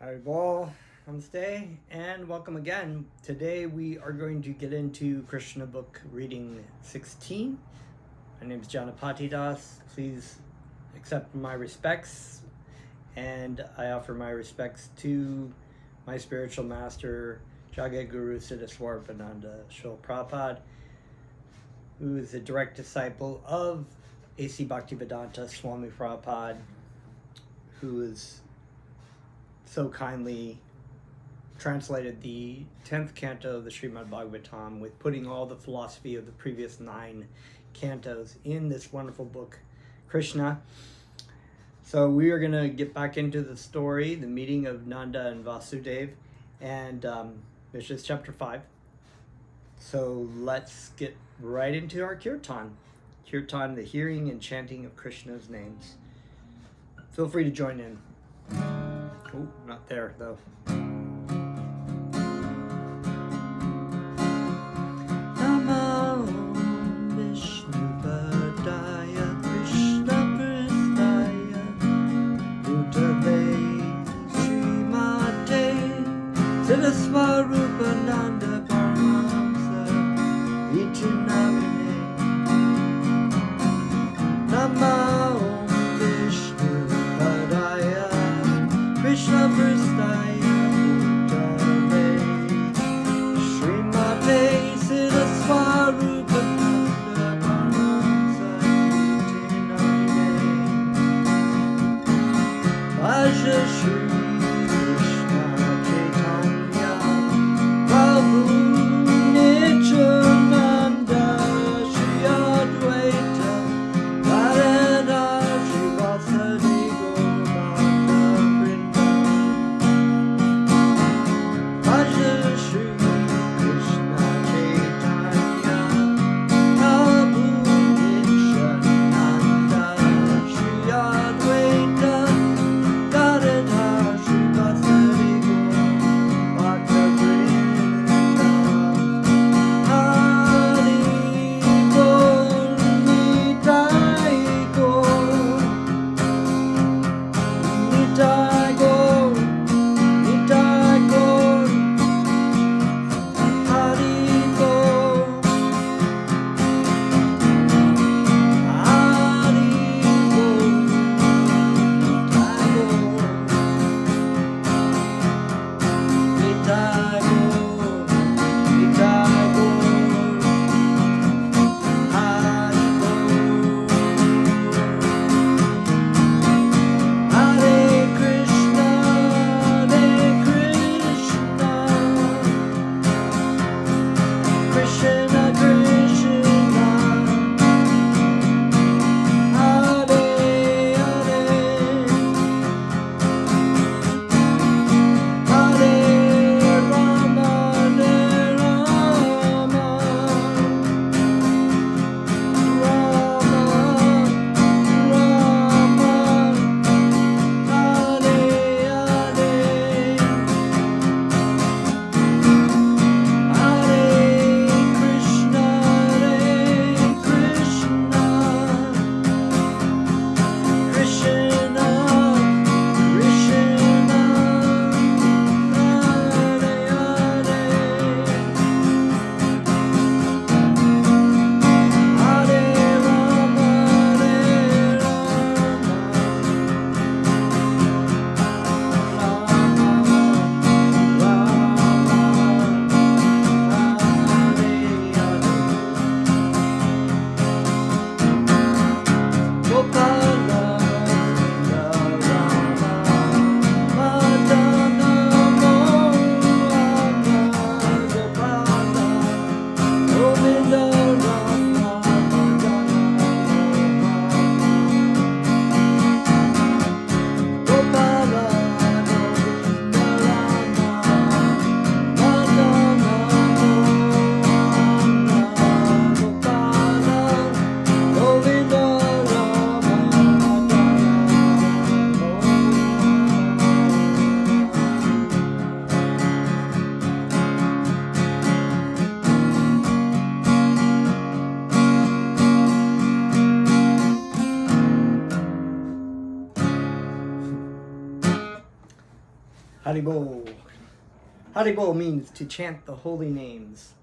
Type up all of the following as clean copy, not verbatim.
Alright, well, namaste and welcome again. Today we are going to get into Krishna book reading 16. My name is Janapati Das. Please accept my respects, and I offer my respects to my spiritual master, Jagat Guru Siddhaswarapananda Srila Prabhupada, who is a direct disciple of A.C. Bhaktivedanta Swami Prabhupada, who is so kindly translated the 10th canto of the Srimad Bhagavatam with putting all the philosophy of the previous 9 cantos in this wonderful book, Krishna. So we are going to get back into the story, the meeting of Nanda and Vasudev, and this is chapter 5. So let's get right into our kirtan. Kirtan, the hearing and chanting of Krishna's names. Feel free to join in. Oh, not there though. Namo Vishnu Padaya Krishna Pristaya Bhutale Srimate Siddhaswarupananda Paramahamsa Iti Namine Namo Vishnu Padaya Krishna Pristaya Bhutale Srimate Siddhaswarupananda Paramahamsa Iti Namine Bhaja Shri Krishna Chaitanya Prabhu Nityananda Shri Advaita Radha Shri Vasadi Gauranga Vrinda Bhaja Shri Krishna Chaitanya Prabhu Nityananda Shri Advaita Radha Haribo. Haribo means to chant the holy names,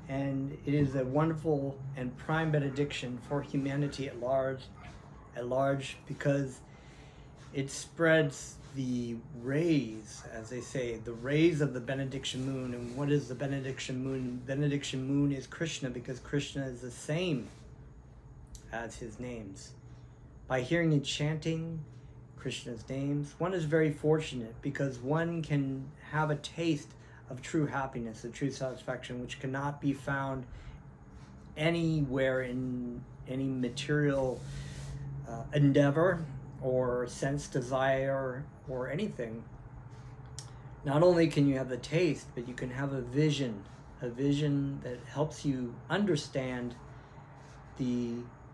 and it is a wonderful and prime benediction for humanity at large, because it spreads the rays, as they say, the rays of the benediction moon. And what is the benediction moon? Benediction moon is Krishna, because Krishna is the same as his names. By hearing and chanting Krishna's names, one is very fortunate, because one can have a taste of true happiness, of true satisfaction, which cannot be found anywhere in any material endeavor or sense desire or anything. Not only can you have the taste, but you can have a vision that helps you understand the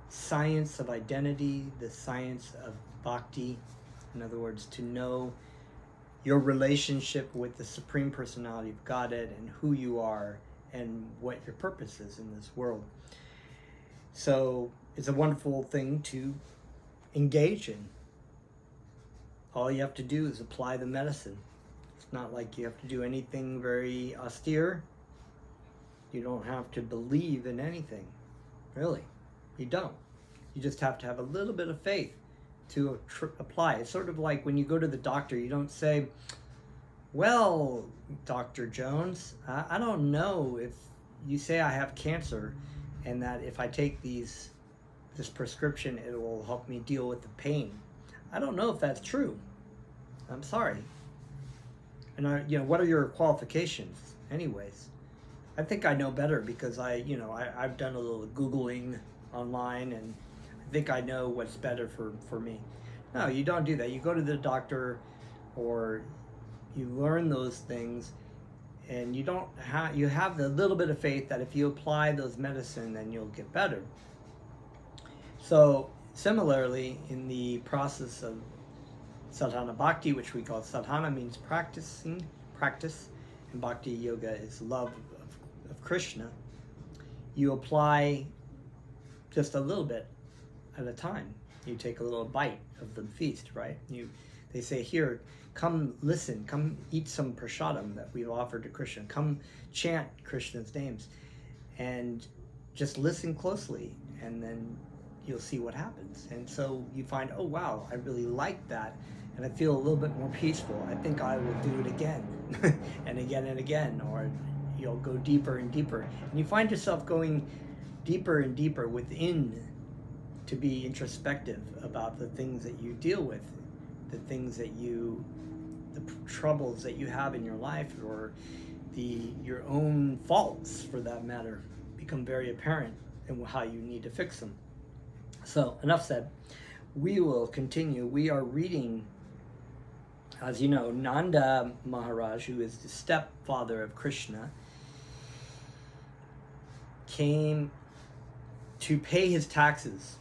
science of identity, the science of bhakti. In other words, to know your relationship with the Supreme Personality of Godhead and who you are and what your purpose is in this world. So it's a wonderful thing to engage in. All you have to do is apply the medicine. It's not like you have to do anything very austere. You don't have to believe in anything, really. You don't. You just have to have a little bit of faith to apply. It's sort of like when you go to the doctor, you don't say, well, Dr. Jones, I don't know if you say I have cancer and that if I take this prescription, it will help me deal with the pain. I don't know if that's true. I'm sorry. And what are your qualifications anyways? I think I know better, because I've done a little Googling online, and I think I know what's better for me. No, you don't do that. You go to the doctor, or you learn those things, and you have the little bit of faith that if you apply those medicine, then you'll get better. So similarly, in the process of sadhana bhakti, which we call sadhana, means practice, and bhakti yoga is love of Krishna. You apply just a little bit at a time. You take a little bite of the feast, right? They say, here, come listen, come eat some prasadam that we've offered to Krishna. Come chant Krishna's names, and just listen closely, and then you'll see what happens. And so you find, oh wow, I really like that, and I feel a little bit more peaceful. I think I will do it again and again and again, or you'll go deeper and deeper. And you find yourself going deeper and deeper within, to be introspective about the things that you deal with, the troubles that you have in your life, or your own faults, for that matter, become very apparent, and how you need to fix them. So enough said. We will continue. We are reading, as you know, Nanda Maharaj, who is the stepfather of Krishna, came to pay his taxes.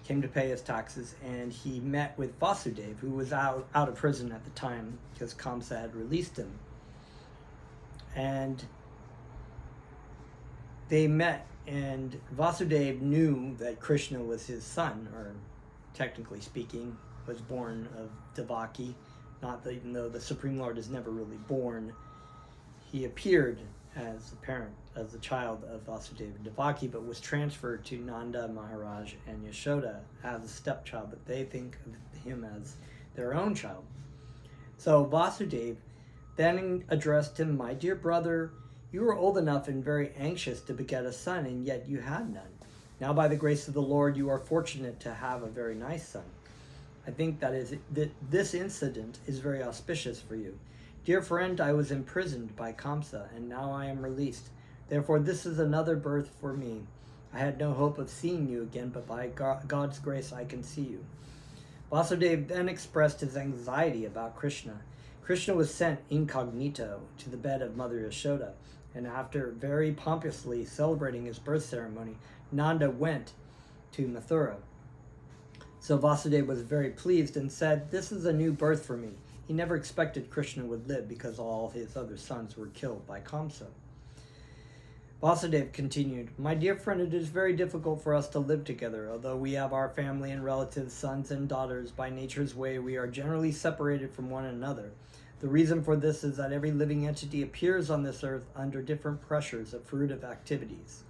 And he met with Vasudeva, who was out of prison at the time, because Kamsa had released him. And they met, and Vasudeva knew that Krishna was his son, or technically speaking, was born of Devaki. Not that, even though the Supreme Lord is never really born, he appeared as the parent, as the child of Vasudeva and Devaki, but was transferred to Nanda Maharaj and Yashoda as a stepchild, but they think of him as their own child. So Vasudeva then addressed him, my dear brother, you were old enough and very anxious to beget a son, and yet you had none. Now by the grace of the Lord, you are fortunate to have a very nice son. I think that this incident is very auspicious for you. Dear friend, I was imprisoned by Kamsa, and now I am released. Therefore, this is another birth for me. I had no hope of seeing you again, but by God's grace, I can see you. Vasudeva then expressed his anxiety about Krishna. Krishna was sent incognito to the bed of Mother Yashoda, and after very pompously celebrating his birth ceremony, Nanda went to Mathura. So Vasudeva was very pleased and said, this is a new birth for me. He never expected Krishna would live, because all his other sons were killed by Kamsa. Vasudev continued, "My dear friend, it is very difficult for us to live together. Although we have our family and relatives, sons and daughters, by nature's way we are generally separated from one another. The reason for this is that every living entity appears on this earth under different pressures of fruitive activities.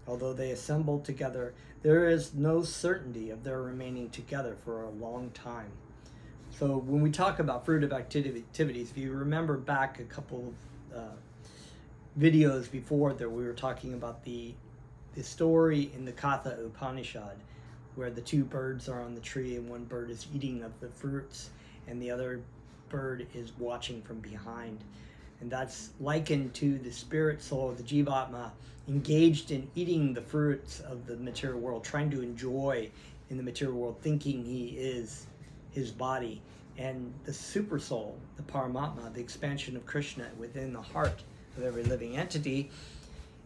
Although they assemble together, there is no certainty of their remaining together for a long time." So when we talk about fruitive activities, if you remember back a couple of videos before that, we were talking about the story in the Katha Upanishad where the two birds are on the tree and one bird is eating of the fruits and the other bird is watching from behind. And that's likened to the spirit soul, the Jivatma, engaged in eating the fruits of the material world, trying to enjoy in the material world, thinking he is his body. And the super soul, the Paramatma, the expansion of Krishna within the heart of every living entity,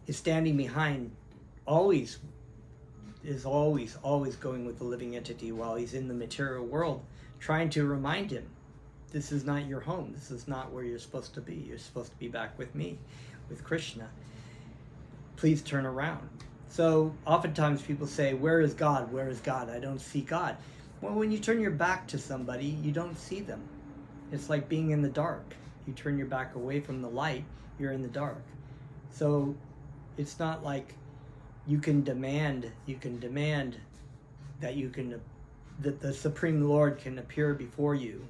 is standing behind, always going with the living entity while he's in the material world, trying to remind him, this is not your home. This is not where you're supposed to be. You're supposed to be back with me, with Krishna. Please turn around. So oftentimes people say, where is God? Where is God? I don't see God. Well, when you turn your back to somebody, you don't see them. It's like being in the dark. You turn your back away from the light, you're in the dark. So it's not like you can demand that the Supreme Lord can appear before you,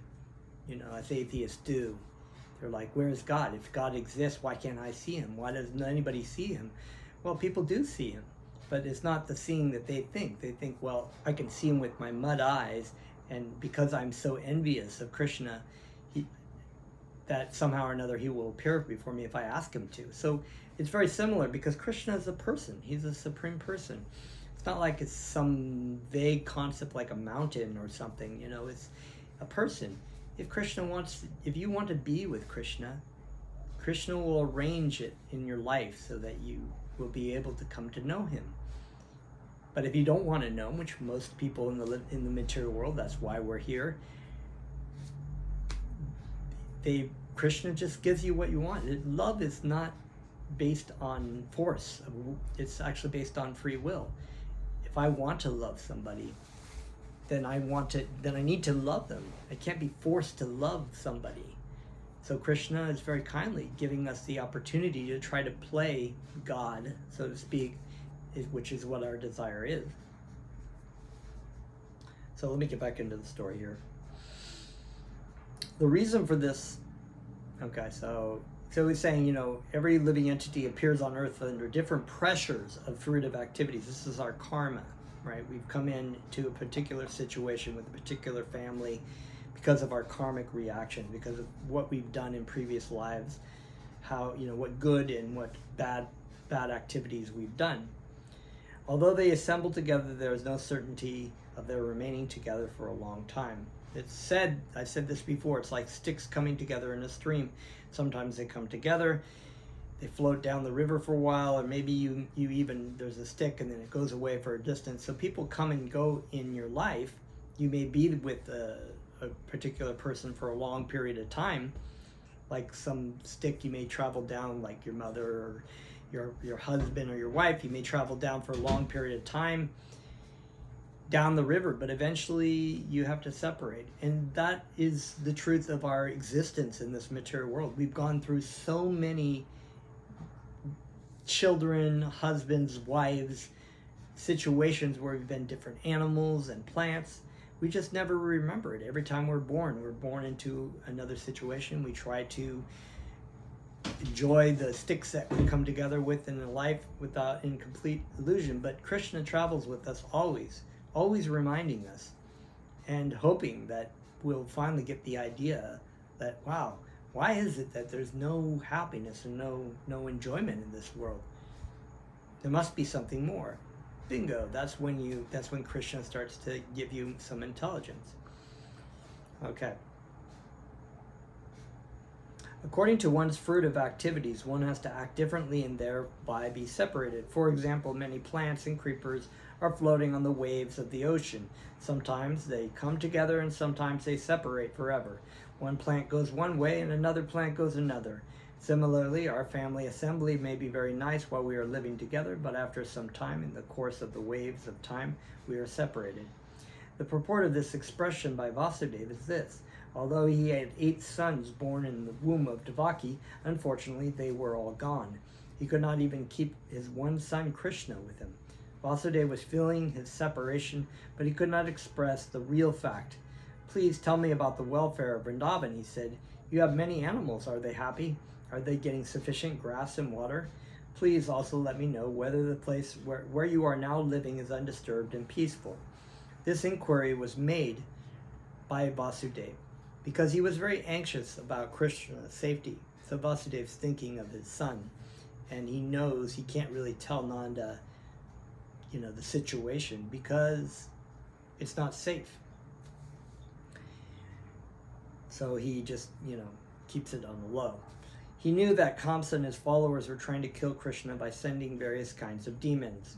as atheists do. They're like, where is God? If God exists, why can't I see him? Why doesn't anybody see him? Well, people do see him, but it's not the seeing that they think. They think, well, I can see him with my mud eyes, and because I'm so envious of Krishna, that somehow or another he will appear before me if I ask him to. So it's very similar, because Krishna is a person. He's a supreme person. It's not like it's some vague concept like a mountain or something, it's a person. If you want to be with Krishna, Krishna will arrange it in your life so that you will be able to come to know him. But if you don't want to know him, which most people in the material world, that's why we're here, Krishna just gives you what you want. Love is not based on force. It's actually based on free will. If I want to love somebody, then I need to love them. I can't be forced to love somebody. So Krishna is very kindly giving us the opportunity to try to play God, so to speak, which is what our desire is. So let me get back into the story here. The reason for this, so he's saying, every living entity appears on earth under different pressures of fruitive activities. This is our karma, right? We've come into a particular situation with a particular family because of our karmic reaction, because of what we've done in previous lives, how, what good and what bad activities we've done. Although they assemble together, there is no certainty of their remaining together for a long time. It's said, I've said this before, it's like sticks coming together in a stream. Sometimes they come together, they float down the river for a while, or maybe you even, there's a stick and then it goes away for a distance. So people come and go in your life. You may be with a particular person for a long period of time. Like some stick you may travel down, like your mother or your husband or your wife, you may travel down for a long period of time down the river, but eventually you have to separate. And that is the truth of our existence in this material world. We've gone through so many children, husbands, wives, situations where we've been different animals and plants. We just never remember it. Every time we're born into another situation. We try to enjoy the sticks that we come together with in a life in complete illusion. But Krishna travels with us always reminding us and hoping that we'll finally get the idea that, wow, why is it that there's no happiness and no enjoyment in this world? There must be something more. Bingo, that's when Krishna starts to give you some intelligence. Okay. According to one's fruitive activities, one has to act differently and thereby be separated. For example, many plants and creepers are floating on the waves of the ocean. Sometimes they come together and sometimes they separate forever. One plant goes one way and another plant goes another. Similarly, our family assembly may be very nice while we are living together, but after some time, in the course of the waves of time, we are separated. The purport of this expression by Vasudeva is this: although he had 8 sons born in the womb of Devaki, unfortunately they were all gone. He could not even keep his one son Krishna with him. Vasudeva was feeling his separation, but he could not express the real fact. Please tell me about the welfare of Vrindavan, he said. You have many animals. Are they happy? Are they getting sufficient grass and water? Please also let me know whether the place where you are now living is undisturbed and peaceful. This inquiry was made by Vasudeva because he was very anxious about Krishna's safety. So Vasudeva's thinking of his son, and he knows he can't really tell Nanda, the situation because it's not safe. So he just, keeps it on the low. He knew that Kamsa and his followers were trying to kill Krishna by sending various kinds of demons.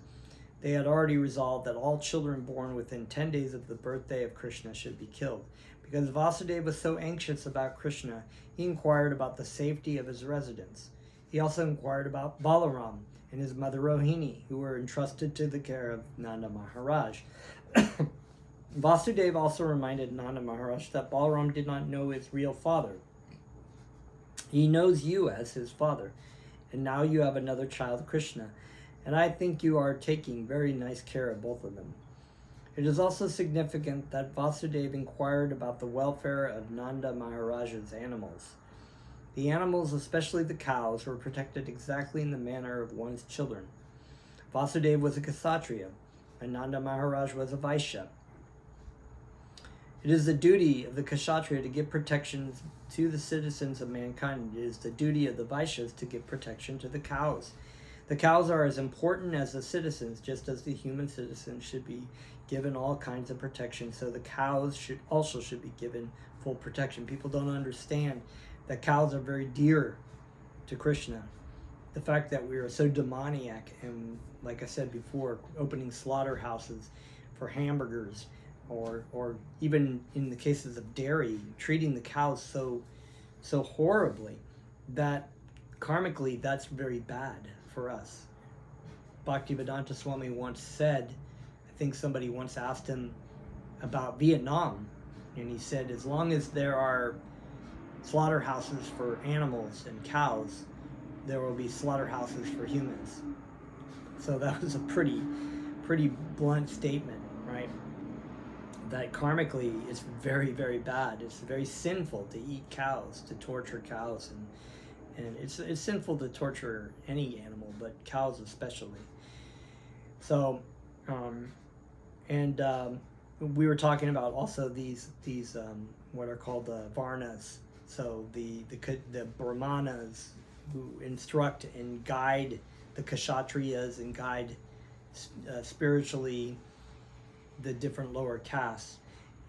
They had already resolved that all children born within 10 days of the birthday of Krishna should be killed. Because Vasudeva was so anxious about Krishna, he inquired about the safety of his residence. He also inquired about Balaram and his mother Rohini, who were entrusted to the care of Nanda Maharaj. Vasudeva also reminded Nanda Maharaj that Balaram did not know his real father. He knows you as his father, and now you have another child, Krishna, and I think you are taking very nice care of both of them. It is also significant that Vasudeva inquired about the welfare of Nanda Maharaj's animals. The animals, especially the cows, were protected exactly in the manner of one's children. Vasudeva was a Kshatriya, and Nanda Maharaj was a Vaishya. It is the duty of the Kshatriya to give protection to the citizens of mankind. It is the duty of the Vaishyas to give protection to the cows. The cows are as important as the citizens, just as the human citizens should be given all kinds of protection. So the cows should be given full protection. People don't understand that cows are very dear to Krishna. The fact that we are so demoniac and, like I said before, opening slaughterhouses for hamburgers, or even in the cases of dairy, treating the cows so horribly that karmically that's very bad for us. Bhaktivedanta Swami once said, I think somebody once asked him about Vietnam, and he said, as long as there are slaughterhouses for animals and cows, there will be slaughterhouses for humans. So that was a pretty blunt statement, right? That karmically it's very, very bad. It's very sinful to eat cows, to torture cows, and it's sinful to torture any animal, but cows especially. So, we were talking about also these what are called the varnas. So the brahmanas who instruct and guide the kshatriyas and guide spiritually the different lower castes.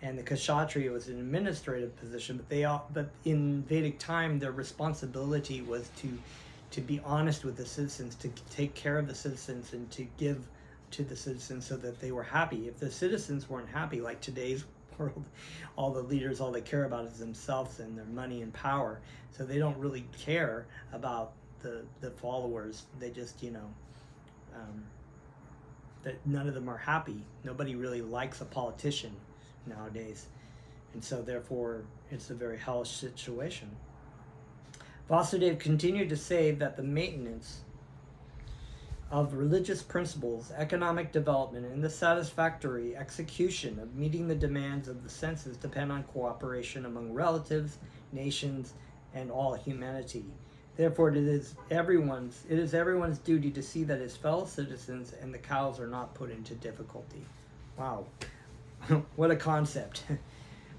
And the kshatriya was an administrative position, but in Vedic time their responsibility was to be honest with the citizens, to take care of the citizens, and to give to the citizens so that they were happy. If the citizens weren't happy, like today's world, all the leaders, all they care about is themselves and their money and power, so they don't really care about the followers. They just that none of them are happy. Nobody really likes a politician nowadays, and so therefore it's a very hellish situation. Vasudeva continued to say that the maintenance of religious principles, economic development, and the satisfactory execution of meeting the demands of the senses depend on cooperation among relatives, nations, and all humanity. Therefore, it is everyone's duty to see that his fellow citizens and the cows are not put into difficulty. Wow, what a concept.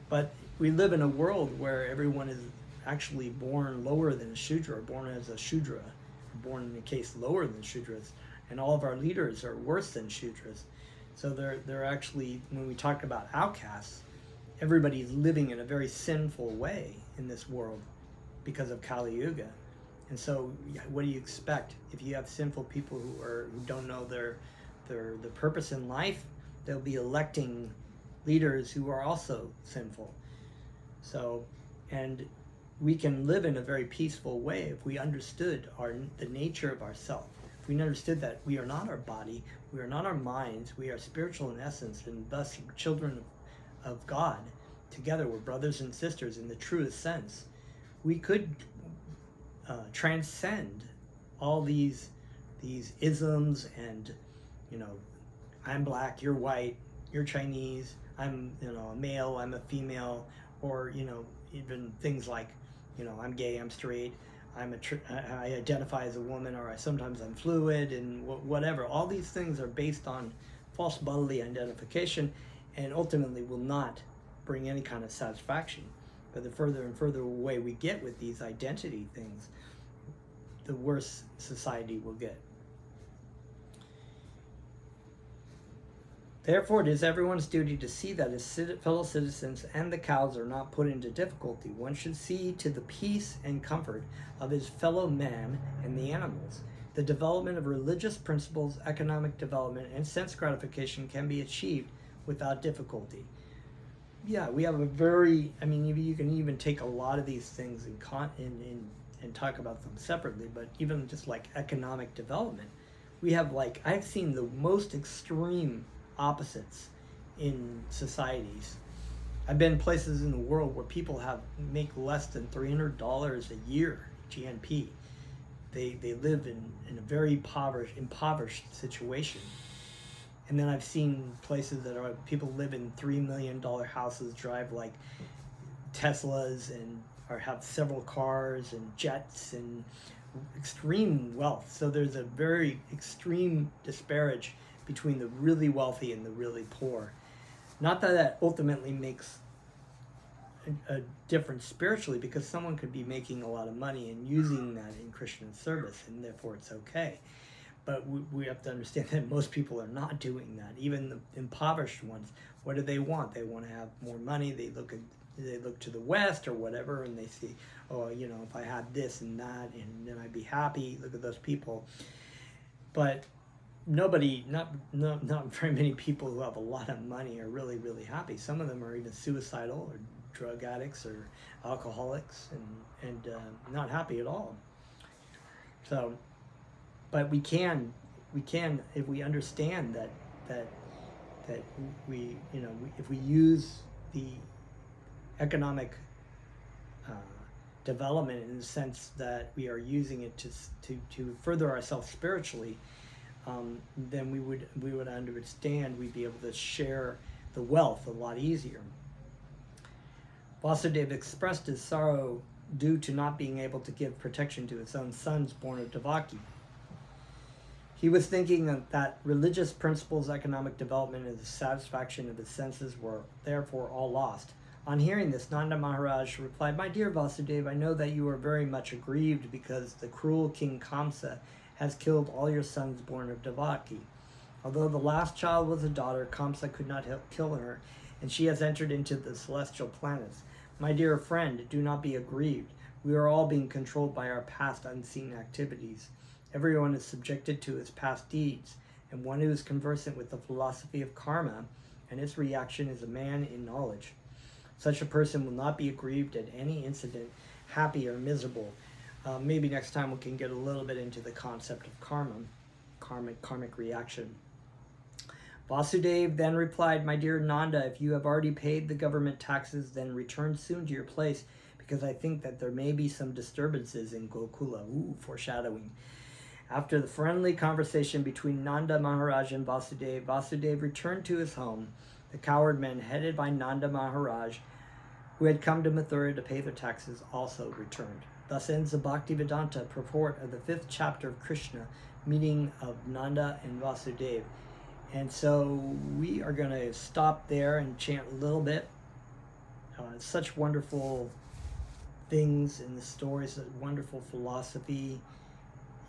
But we live in a world where everyone is actually born lower than a Shudra, born as a Shudra, born in a case lower than Shudras, and all of our leaders are worse than Shudras. So they're actually, when we talk about outcasts, everybody's living in a very sinful way in this world because of Kali Yuga. And so what do you expect? If you have sinful people who don't know their purpose in life, they'll be electing leaders who are also sinful. So, and we can live in a very peaceful way if we understood the nature of ourself. If we understood that we are not our body, we are not our minds, we are spiritual in essence, and thus children of God. Together we're brothers and sisters in the truest sense. We could transcend all these isms and, you know, I'm black, you're white, you're Chinese, I'm, you know, a male, I'm a female, or, you know, even things like, you know, I'm gay, I'm straight, I identify as a woman, or sometimes I'm fluid, and whatever. All these things are based on false bodily identification, and ultimately will not bring any kind of satisfaction. But the further and further away we get with these identity things, the worse society will get. Therefore, it is everyone's duty to see that his fellow citizens and the cows are not put into difficulty. One should see to the peace and comfort of his fellow man and the animals. The development of religious principles, economic development, and sense gratification can be achieved without difficulty. Yeah, we have a very, I mean, you can even take a lot of these things and talk about them separately, but even just like economic development, we have, like, I've seen the most extreme opposites in societies. I've been places in the world where people make less than $300 a year GNP. They live in a very impoverished situation. And then I've seen places that are people live in $3 million houses, drive like Teslas, and or have several cars and jets and extreme wealth. So there's a very extreme disparage between the really wealthy and the really poor. Not that that ultimately makes a difference spiritually, because someone could be making a lot of money and using that in Christian service, and therefore it's okay. But we have to understand that most people are not doing that. Even the impoverished ones, what do they want? They want to have more money. They look to the West or whatever, and they see, oh, you know, if I had this and that, and then I'd be happy. Look at those people. But not very many people who have a lot of money are really, really happy. Some of them are even suicidal or drug addicts or alcoholics, and not happy at all. So, but we can if we understand that we, you know, if we use the economic development in the sense that we are using it to further ourselves spiritually, then we would understand. We'd be able to share the wealth a lot easier. Vasudeva expressed his sorrow due to not being able to give protection to his own sons born of Devaki. He was thinking that religious principles, economic development, and the satisfaction of his senses were therefore all lost. On hearing this, Nanda Maharaj replied, "My dear Vasudeva, I know that you are very much aggrieved because the cruel King Kamsa has killed all your sons born of Devaki. Although the last child was a daughter, Kamsa could not kill her, and she has entered into the celestial planets. My dear friend, do not be aggrieved. We are all being controlled by our past unseen activities. Everyone is subjected to his past deeds, and one who is conversant with the philosophy of karma and its reaction is a man in knowledge. Such a person will not be aggrieved at any incident, happy or miserable." Maybe next time we can get a little bit into the concept of karmic reaction. Vasudeva then replied, "My dear Nanda, if you have already paid the government taxes, then return soon to your place, because I think that there may be some disturbances in Gokula." Ooh, foreshadowing. After the friendly conversation between Nanda Maharaj and Vasudeva, Vasudeva returned to his home. The cowherd men, headed by Nanda Maharaj, who had come to Mathura to pay their taxes, also returned. Thus ends the Bhaktivedanta purport of the 5th chapter of Krishna, meeting of Nanda and Vasudeva. And so we are going to stop there and chant a little bit. Such wonderful things in the stories, wonderful philosophy.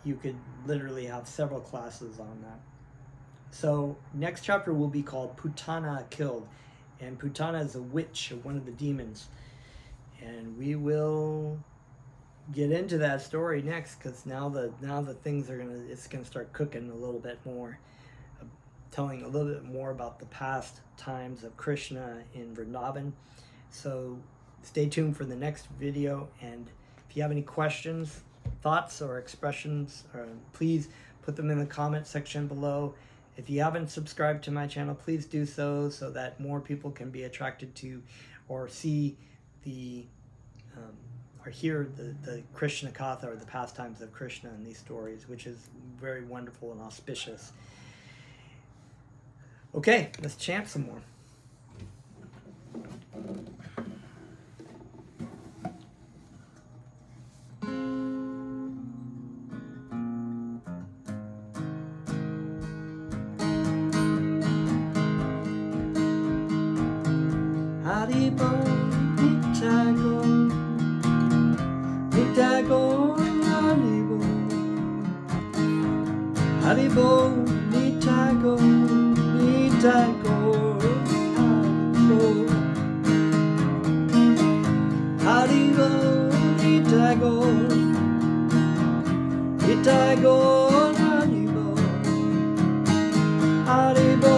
You could literally have several classes on that. So next chapter will be called Putana Killed. And Putana is a witch, one of the demons. And we will get into that story next, because now the things are it's gonna start cooking a little bit more, telling a little bit more about the past times of Krishna in Vrindavan. So stay tuned for the next video. And if you have any questions, thoughts, or expressions, please put them in the comment section below. If you haven't subscribed to my channel, please do so that more people can be attracted to or see or hear the Krishna Katha, or the pastimes of Krishna in these stories, which is very wonderful and auspicious. Okay, let's chant some more. Haribo, Nitago, Nitago, Haribo, Haribo, Nitago, Nitago, Haribo, Nitago, Nitago, Haribo, Haribo.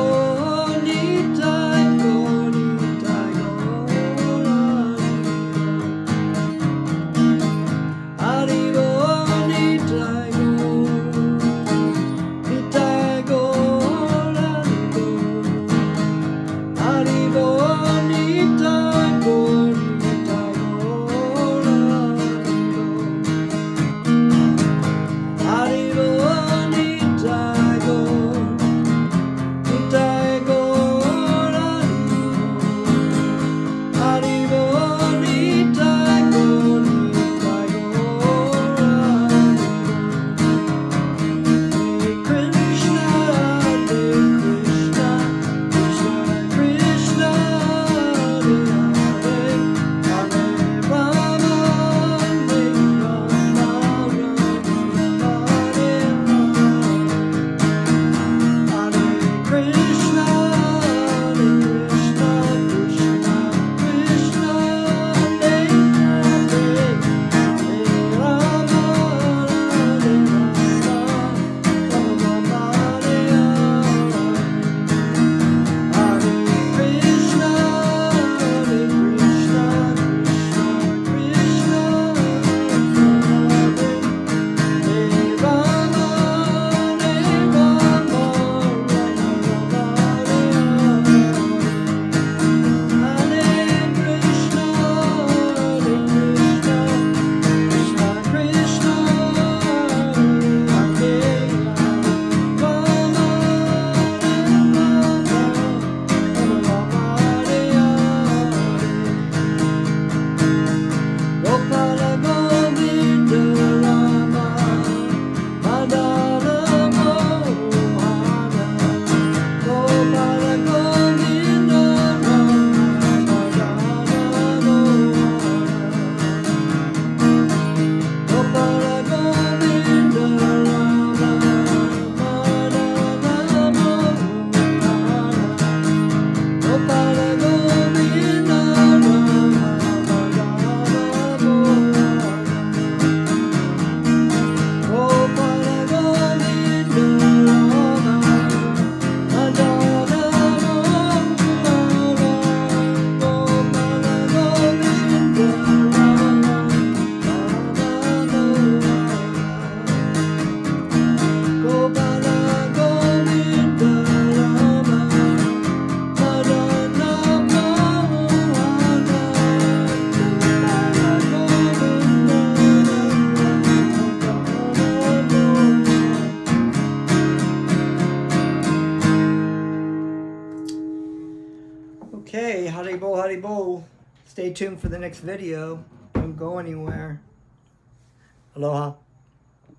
Okay, Haribo, Haribo. Stay tuned for the next video. Don't go anywhere. Aloha.